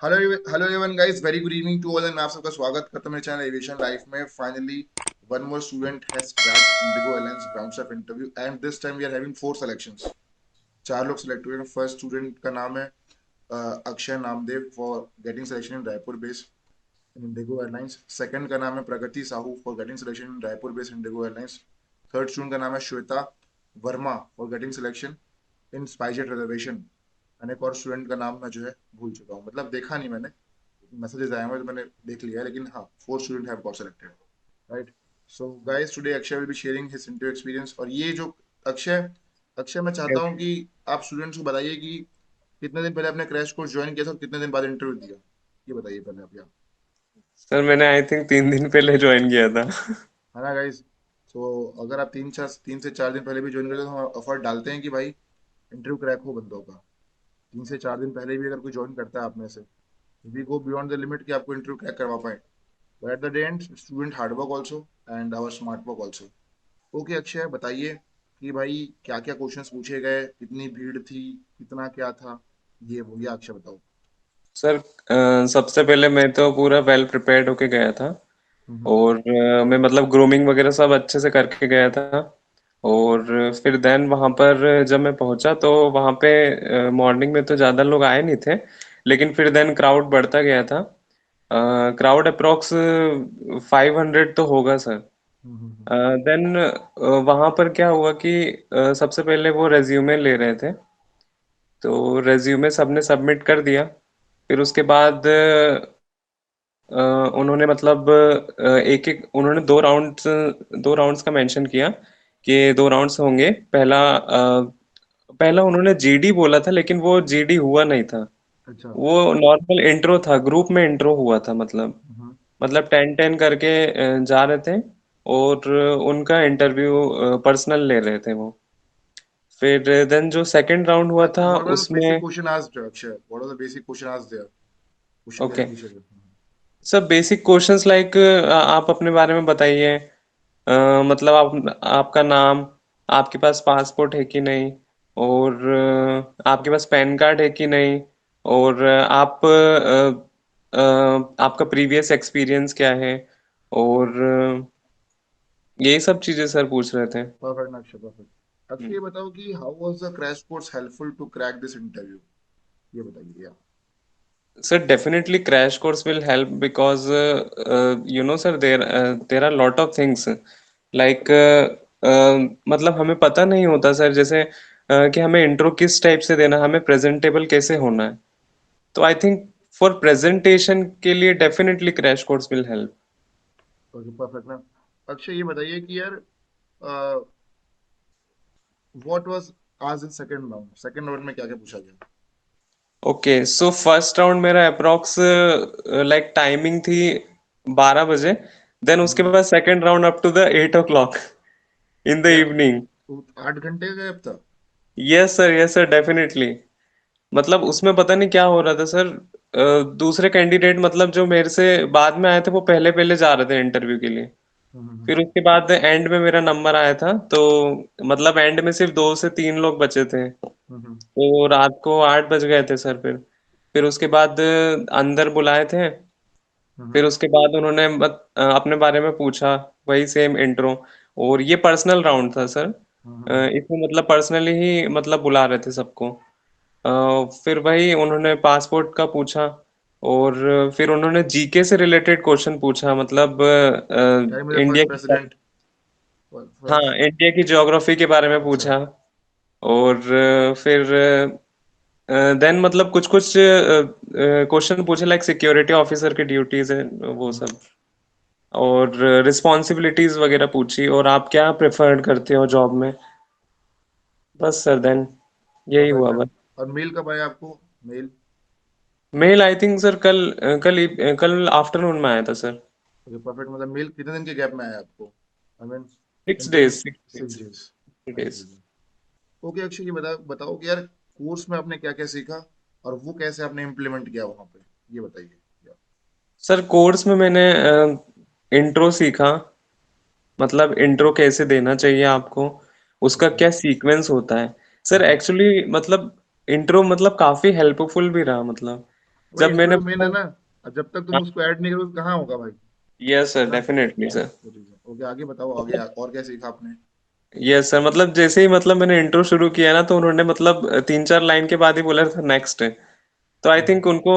Hello hello everyone guys, very good evening to all and मैं आप सबका स्वागत करता हूं मेरे चैनल एविएशन लाइफ में। Finally one more student has cracked IndiGo airlines ground staff interview and this time we are having four selections. चार लोग सिलेक्ट हुए हैं। फर्स्ट स्टूडेंट का नाम है Akshay Namdev for getting selection in Raipur based in IndiGo airlines. Second का नाम है Pragati Sahu for getting selection in Raipur based IndiGo airlines. Third student का नाम है Shweta Verma for getting selection in SpiceJet reservation. एक और स्टूडेंट का नाम मैं जो है भूल चुका हूँ, मतलब देखा नहीं मैंने, मैसेजेस आए हुए तो मैंने देख लिया है, लेकिन हाँ, four student have got selected, right. So guys, today Akshay will be sharing his interview experience. और ये जो अक्षय अक्षय मैं चाहता हूँ कि आप स्टूडेंट्स को बताइए कि कितने दिन पहले आपने क्रैश कोर्स ज्वाइन किया था और कितने दिन बाद इंटरव्यू दिया, ये बताइए पहले आप यार। सर मैंने आई थिंक 3 दिन पहले ज्वाइन किया था। है ना गाइस? तो अगर आप 3 से 4 दिन पहले भी ज्वाइन करते हो तो हम ऑफर डालते हैं कि भाई इंटरव्यू क्रैक हो बंदों का। 3 से 4 दिन पहले भी अगर कोई ज्वाइन करता है आप में से, we go beyond the limit कि आपको इंटरव्यू क्रैक करवा पाए। But at the end, student hard work also and our smart work also. Okay Akshay, बताइए कि भाई क्या क्या क्वेश्चंस पूछे गए, कितनी भीड़ थी, कितना क्या था, ये वो, ये अक्षय बताओ। सर सबसे पहले मैं तो पूरा वेल प्रिपेयर्ड होके गया था। हम्म। और मैं मतलब ग्रूमिंग वगैरह सब अच्छे से करके गया था। और फिर देन वहाँ पर जब मैं पहुँचा तो वहाँ पे मॉर्निंग में तो ज़्यादा लोग आए नहीं थे। लेकिन फिर देन क्राउड बढ़ता गया था। क्राउड अप्रोक्स 500 तो होगा सर। हम्म। देन वहाँ पर क्या हुआ कि सबसे पहले वो रेज्यूमे ले रहे थे। तो रेज्यूमे सबने सबमिट कर दिया। फिर उसके बाद उन्होंने मतलब एक एक उन्होंने दो राउंड्स का मेंशन किया कि 2 राउंड्स होंगे। पहला उन्होंने जीडी बोला था, लेकिन वो जीडी हुआ नहीं था। अच्छा। वो नॉर्मल इंट्रो था, ग्रुप में इंट्रो हुआ था। हम्म। मतलब 10-10 करके जा रहे थे। और उनका इंटरव्यू पर्सनल ले रहे थे वो। फिर देन जो सेकंड राउंड हुआ But था what was the basic उसमें। question asked, Akshay? What was the basic question asked there? Question okay, directly shared. सब बेसिक क्वेश्चंस लाइक आप अपने बारे में बताइए। मतलब आपका नाम, आपके पास पासपोर्ट है कि नहीं, और आपके पास पैन कार्ड है कि नहीं, और आपका प्रीवियस एक्सपीरियंस क्या है, और यही सब चीजें सर पूछ रहे थे। Perfect, Akshay, perfect. अक्षय, ये बताओ कि how was the crash course helpful to crack this interview? ये बताइए यार। Sir, definitely crash course will help because sir, there are lot of things like मतलब हमें पता नहीं होता सर, जैसे कि हमें इंट्रो किस टाइप से देना, हमें प्रेजेंटेबल कैसे होना है। तो आई थिंक फॉर प्रेजेंटेशन के लिए definitely crash course will help. Okay, perfect ना। अक्षय, ये बताइए कि यार व्हाट वाज आज इन सेकंड राउंड में क्या क्या पूछा गया? ओके, सो फर्स्ट राउंड मेरा अप्रोक्स लाइक टाइमिंग थी 12 बजे। देन उसके हम्म। बाद second round up to the 8 o'clock in the यार, इवनिंग। तो 8 घंटे का गैप था? Yes sir definitely. मतलब उसमें पता नहीं क्या हो रहा था सर। दूसरे कैंडिडेट मतलब जो मेरे से बाद में आए थे वो पहले पहले जा रहे थे इंटरव्यू के लिए। हम्म। फिर उसके बाद एंड में मेरा नंबर आया था, तो मतलब एंड में सिर्फ 2 से 3 लोग बचे थे। हम्म। तो रात को 8 बज गए थे सर। फिर उसके बाद अंदर बुलाए थे। फिर हम्म। उसके बाद उन्होंने अपने बारे में पूछा, वही सेम इंट्रो। और ये पर्सनल राउंड था सर। हम्म। इसमें मतलब पर्सनली ही मतलब बुला रहे थे सबको। फिर वही उन्होंने पासपोर्ट का पूछा। और फिर उन्होंने जीके से रिलेटेड क्वेश्चन पूछा, मतलब time is the India first की। प्रेसिडेंट। हाँ, इंडिया की ज्योग्राफी के बारे में अच्छा। पूछा। और फिर देन मतलब कुछ कुछ क्वेश्चन पूछे लाइक सिक्योरिटी ऑफिसर की ड्यूटीज है वो सब। और रिस्पॉन्सिबिलिटीज वगैरह पूछी, और आप क्या प्रेफर करते हो जॉब में। बस सर, देन यही परफेक्ट हुआ मैम। बस। और मेल कब आया आपको? Mail? Mail I think sir कल आफ्टरनून में आया था सर। Okay, perfect. मतलब मेल कितने दिन के गैप में आया आपको? I mean, six interview? Days six 6 days. Days okay Akshay, ये बताओ कि यार कोर्स में आपने क्या क्या सीखा और वो कैसे आपने इम्प्लीमेंट किया वहां पे, ये बताइए यार। सर, कोर्स में मैंने इंट्रो सीखा। मतलब इंट्रो कैसे देना चाहिए आपको, उसका ओके। क्या सीक्वेंस होता है। सर हम्म। एक्चुअली मतलब इंट्रो मतलब काफी हेल्पफुल भी रहा। मतलब भाई जब इंट्रो मैंने तो मेन है ना, अब जब तक तुम उसको ऐड नहीं करोगे तो कहाँ होगा भाई, यस सर, है ना। Definitely sir. वो चीज़ है। ओके आगे बताओ, आगे और क्या सीखा आपने। यस सर, मतलब जैसे ही मतलब मैंने इंट्रो शुरू किया ना, तो उन्होंने मतलब 3-4 लाइन के बाद ही बोला था नेक्स्ट। तो आई हम्म। थिंक उनको,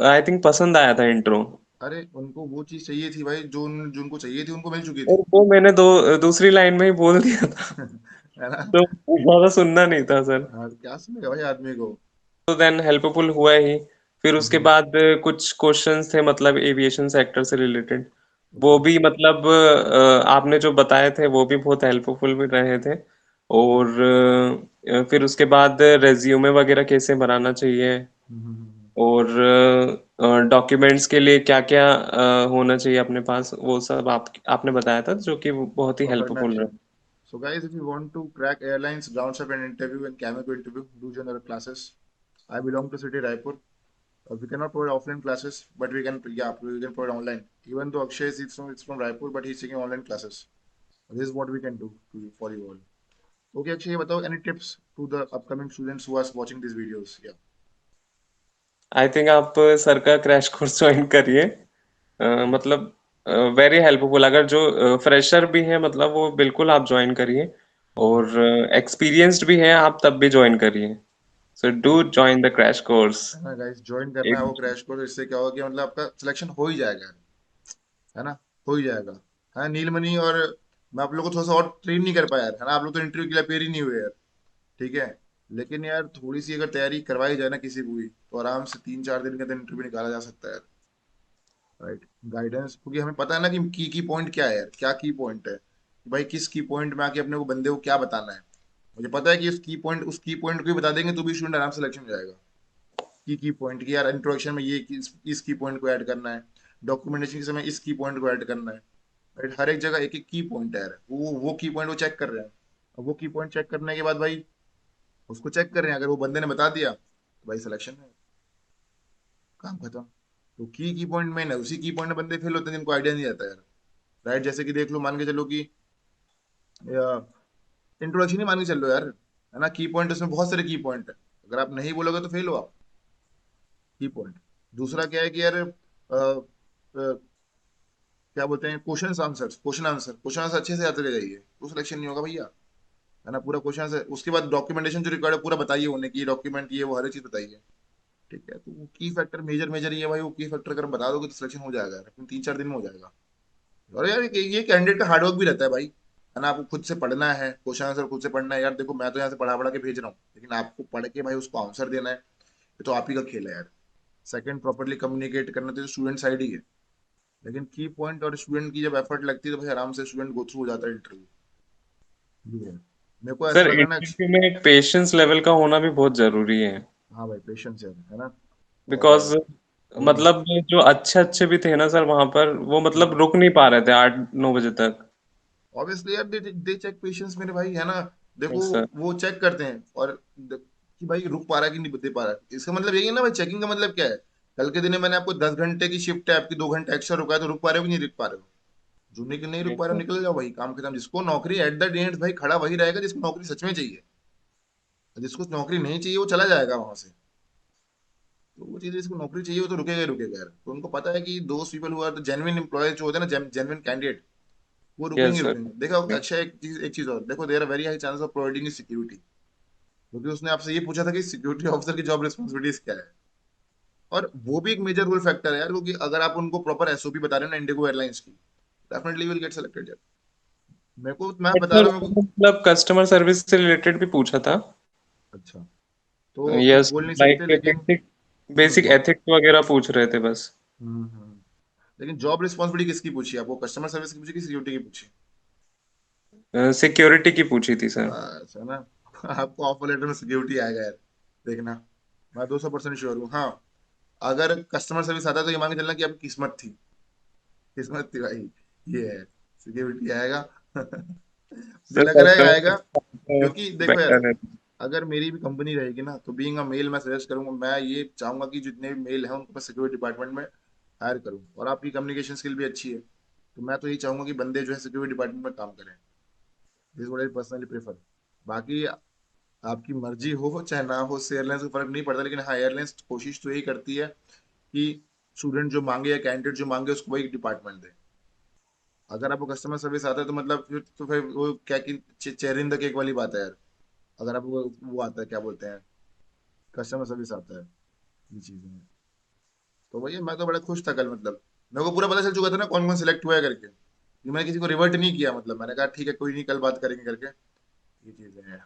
आई थिंक पसंद आया था इंट्रो। अरे उनको वो चीज़ चाहिए थी भाई, जो जो उनको चाहिए थी उनको मिल चुकी और थी। वो मैंने दूसरी लाइन में ही बोल दिया था। है ना। तो ज्यादा सुनना नहीं था सर। हाँ क्या सुनेगा भाई आदमी को। तो देन हेल्पफुल हुआ ही। फिर उसके हम्म। बाद कुछ क्वेश्चंस थे मतलब एविएशन सेक्टर से रिलेटेड। वो ओके। भी मतलब आपने जो बताए थे वो भी बहुत हेल्पफुल भी रहे थे। ओके। और फिर उसके बाद रेज्यूमे वगैरह कैसे बनाना चाहिए, हम्म। और डॉक्यूमेंट्स के लिए क्या क्या होना चाहिए अपने पास, वो सब आपने बताया था, जो कि बहुत ही परफेक्ट मैच। हेल्पफुल रहा। So guys, if you want to crack airlines, ground staff and interview and Cameo interview, do join our classes. I belong to City Raipur. We cannot provide offline classes, but we can provide online. Even though Akshay is from Raipur, but he's taking online classes. This is what we can do for you all. Okay, Akshay, बताओ any tips to the upcoming students who are watching these videos? Yeah. I think आप sir का crash course join करिए। मतलब very helpful, अगर जो fresher भी है मतलब वो बिल्कुल आप ज्वाइन करिए। और एक्सपीरियंस्ड भी है आप तब भी ज्वाइन करिए। So do join the crash course. है ना गाइस, ज्वाइन करना है वो क्रैश कोर्स, इससे क्या होगा कि मतलब आपका सिलेक्शन हो ही जाएगा, है ना, हो ही जाएगा। है नीलमणि और मैं आप लोगों को थोड़ा सा और ट्रेन नहीं कर पाया यार, है ना, आप लोग तो इंटरव्यू के लिए पेयर ही नहीं हुए यार। ठीक है, लेकिन यार थोड़ी सी अगर तैयारी करवाई जाए ना किसी को भी, तो आराम से 3-4 दिन के अंदर इंटरव्यू निकाला जा सकता है यार। राइट, गाइडेंस, क्योंकि हमें पता है ना कि की पॉइंट क्या है यार, क्या की पॉइंट है कि भाई किस की पॉइंट में आके अपने को बंदे को क्या बताना है। मुझे पता है कि उस की पॉइंट को ही बता देंगे तो भी स्टूडेंट आराम से सिलेक्शन हो जाएगा। की पॉइंट की यार इंट्रोडक्शन में ये इस की पॉइंट को ऐड करना है, डॉक्यूमेंटेशन के समय इस की पॉइंट को ऐड करना है। राइट, हर एक जगह एक एक की पॉइंट है यार, वो की पॉइंट वो चेक कर रहे हैं। अब वो की पॉइंट चेक करने के बाद भाई उसको चेक कर रहे हैं, अगर वो बंदे ने बता दिया तो भाई सिलेक्शन है, काम खत्म। तो की पॉइंट मेन है, उसी की पॉइंट में बंदे फेल होते हैं जिनको आइडिया नहीं रहता यार। राइट, जैसे कि देख लो, मान के चलो कि इंट्रोडक्शन ही मान के चल लो यार, है ना, की पॉइंट उसमें बहुत सारे की पॉइंट है, अगर आप नहीं बोलोगे तो फेल हो आप। की पॉइंट। दूसरा क्या है कि यार क्या बोलते हैं, क्वेश्चन आंसर अच्छे से आते रह जाइए तो सिलेक्शन नहीं होगा भैया। है ना, पूरा क्वेश्चन आंसर, उसके बाद डॉक्यूमेंटेशन जो रिक्वायर्ड है पूरा बताइए उन्हें कि डॉक्यूमेंट ये वो हर एक चीज बताइए। ठीक है, तो वो की फैक्टर मेजर मेजर ही है भाई, वो की फैक्टर अगर बता दोगे तो सिलेक्शन हो जाएगा, लेकिन 3-4 दिन में हो जाएगा। और यार ये कैंडिडेट का हार्डवर्क भी रहता है भाई, है ना, आपको खुद से पढ़ना है, क्वेश्चन आंसर खुद से पढ़ना है यार। देखो मैं तो यहाँ से पढ़ा पढ़ा के भेज रहा हूँ, लेकिन आपको पढ़ के भाई उसको आंसर देना है, ये तो आप ही का खेल है यार। सेकंड, प्रॉपरली कम्युनिकेट करना तो स्टूडेंट साइड ही है, लेकिन की पॉइंट और स्टूडेंट की जब एफर्ट लगती है तो भाई आराम से स्टूडेंट गो थ्रू हो जाता है इंटरव्यू। ये है, मेरे को ऐसा सर, लगा ना। इंटरव्यू में पेशेंस लेवल का होना भी बहुत जरूरी है। हाँ भाई पेशेंस है ना। और बिकॉज हम्म, मतलब जो अच्छे अच्छे भी थे ना सर वहां पर, वो मतलब रुक नहीं पा रहे थे 8-9 बजे तक। ऑब्वियसली यार दे चेक पेशेंस मेरे भाई, है ना। देखो, यस सर। वो चेक करते हैं और कि भाई रुक पा रहा है कि नहीं दे पा रहा है, इसका मतलब यही है ना भाई, चेकिंग का मतलब क्या है। कल के दिन में मैंने आपको 10 घंटे की शिफ्ट है आपकी, 2 घंटे एक्स्ट्रा रुका है, तो रुक पा रहे हो कि नहीं रुक पा रहे हो। जो नहीं रुक यस पा रहे हो सर। निकल जाओ भाई, काम खत्म। जिसको नौकरी एट द एंड भाई खड़ा वही रहेगा जिसको नौकरी सच में चाहिए, जिसको नौकरी नहीं चाहिए वो चला जाएगा वहां से। तो वो चीज, जिसको नौकरी चाहिए वो तो रुकेगा ही रुकेगा यार, तो उनको पता है कि दोस्त पीपल हुआ तो जेन्युइन एम्प्लॉय जो होते हैं ना, जेन्युइन कैंडिडेट, वो रुकेंगे यस सर। रुकेंगे। देखो अक्षय, एक चीज और देखो, there are very high chances of providing security, क्योंकि उसने आपसे ये पूछा था कि सिक्योरिटी ऑफिसर की जॉब रिस्पॉन्सिबिलिटीज क्या है। और वो भी एक मेजर रोल फैक्टर है यार, क्योंकि अगर आप उनको प्रॉपर एसओपी बता रहे हो ना इंडिगो एयरलाइंस की, डेफिनेटली विल गेट सिलेक्टेड यार। मेरे को, मैं बट बता सर रहा हूँ मेरे उसने मतलब कस्टमर सर्विस से रिलेटेड भी पूछा था। को। अच्छा, तो कुछ यस, बोल नहीं सकते लाइक लेकिन। बेसिक बेसिक हम्म। एथिक्स वगैरह पूछ रहे थे बस। लेकिन जॉब रिस्पॉन्सिबिलिटी किसकी पूछी आपको, कस्टमर सर्विस की पूछी कि सिक्योरिटी की पूछी। सिक्योरिटी की पूछी थी सर। बस है ना। आपको ऑफर लेटर में सिक्योरिटी आएगा यार, देखना। मैं 200% श्योर हूँ। हाँ, अगर कस्टमर सर्विस आता है तो ये मान के चलना कि आपकी किस्मत थी, किस्मत थी भाई। ये है, सिक्योरिटी आएगा। मुझे सर लग रहा है कस्टमर आएगा, क्योंकि देखो यार, बेटर है। अगर मेरी भी कंपनी रहेगी ना तो बीइंग अ मेल मैं सजेस्ट करूंगा, मैं ये चाहूंगा कि जितने भी मेल हैं उनको मैं सिक्योरिटी डिपार्टमेंट में हायर करूँ, और आपकी कम्युनिकेशन स्किल भी अच्छी है, तो मैं तो यही चाहूंगा कि बंदे जो है सिक्योरिटी डिपार्टमेंट में काम करें। This what I personally prefer. बाकी आपकी मर्जी हो चाहे ना हो, उससे एयरलाइंस को फर्क नहीं पड़ता, लेकिन हाँ एयरलाइंस कोशिश तो यही करती है कि स्टूडेंट जो मांगे या कैंडिडेट जो मांगे उसको वही डिपार्टमेंट दे। अगर आपको कस्टमर सर्विस आता है तो मतलब फिर वो क्या कि चेरी इन द केक वाली बात है यार। अगर आपको वो आता है क्या बोलते हैं, कस्टमर सर्विस आता है, ये चीजें हैं। तो भैया मैं तो बड़ा खुश था कल, मतलब मेरे को पूरा पता चल चुका था ना कौन कौन सिलेक्ट हुआ है करके, ये मैंने किसी को रिवर्ट नहीं किया, मतलब मैंने कहा ठीक है कोई नहीं कल बात करेंगे करके, ये चीजें हैं।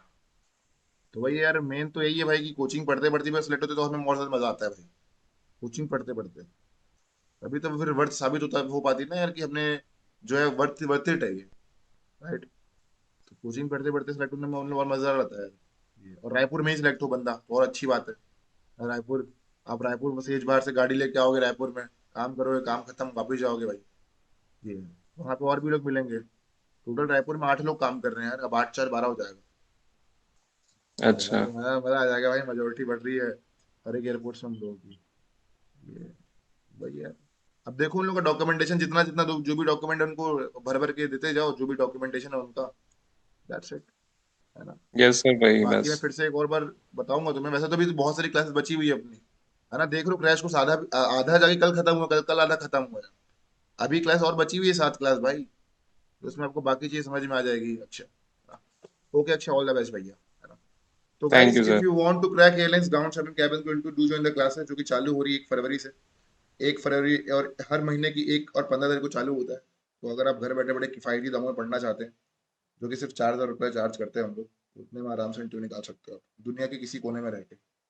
तो भाई यार मेन तो यही है भाई कि कोचिंग पढ़ते पढ़ते भी सिलेक्ट होते तो हमें और ज्यादा मजा आता है भाई, कोचिंग पढ़ते पढ़ते। तभी तो फिर वर्थ साबित होता हो पाती ना यार कि हमने जो है वर्थ वर्थ इट है ये, राइट। तो कोचिंग पढ़ते पढ़ते सिलेक्ट होने में और मजा आता है ये। और रायपुर में ही सिलेक्ट हो बंदा तो और अच्छी बात है। रायपुर, आप रायपुर में से बाहर से गाड़ी लेके आओगे रायपुर में, काम करोगे, काम खत्म वापस जाओगे भाई, ये है। वहाँ पे और भी लोग मिलेंगे। टोटल रायपुर में 8 लोग काम कर रहे हैं यार, अब 8 4 12 हो जाएगा। अच्छा। भाई मजा मजा आ जाएगा भाई, मेजोरिटी बढ़ रही है हर एक एयरपोर्ट से हम लोगों की, ये वही है। अब देखो उन लोग का डॉक्यूमेंटेशन जितना जितना जो भी डॉक्यूमेंट है उनको भर भर के देते जाओ, जो भी डॉक्यूमेंटेशन है उनका, दैट्स इट, है ना। यस सर, भाई बाकी बस। मैं फिर से एक और बार बताऊंगा तुम्हें, वैसे तो भी बहुत सारी क्लासेस बची हुई है अपनी, है ना। देख लो क्रैश कोर्स आधा आधा जाके कल खत्म हुआ, कल कल आधा खत्म हुआ है। अभी क्लास और बची हुई है 7 क्लास भाई, तो उसमें आपको बाकी चीज समझ में आ जाएगी। अच्छा, ओके, अच्छा, ऑल द बेस्ट भैया, है ना। तो thank guys you if sir. You want to crack airlines ground shopping cabin going to do join the classes, जो कि चालू हो रही है 1 फरवरी से। 1 फरवरी, और हर महीने की 1 और 15 तारीख को चालू होता है। तो अगर आप घर बैठे बैठे किफायती दामों में पढ़ना चाहते हैं, जो कि सिर्फ 4,000 रुपये चार्ज करते हैं हम लोग, तो उतने में आराम से इंटरव्यू निकाल सकते हो आप दुनिया के किसी कोने में रह के।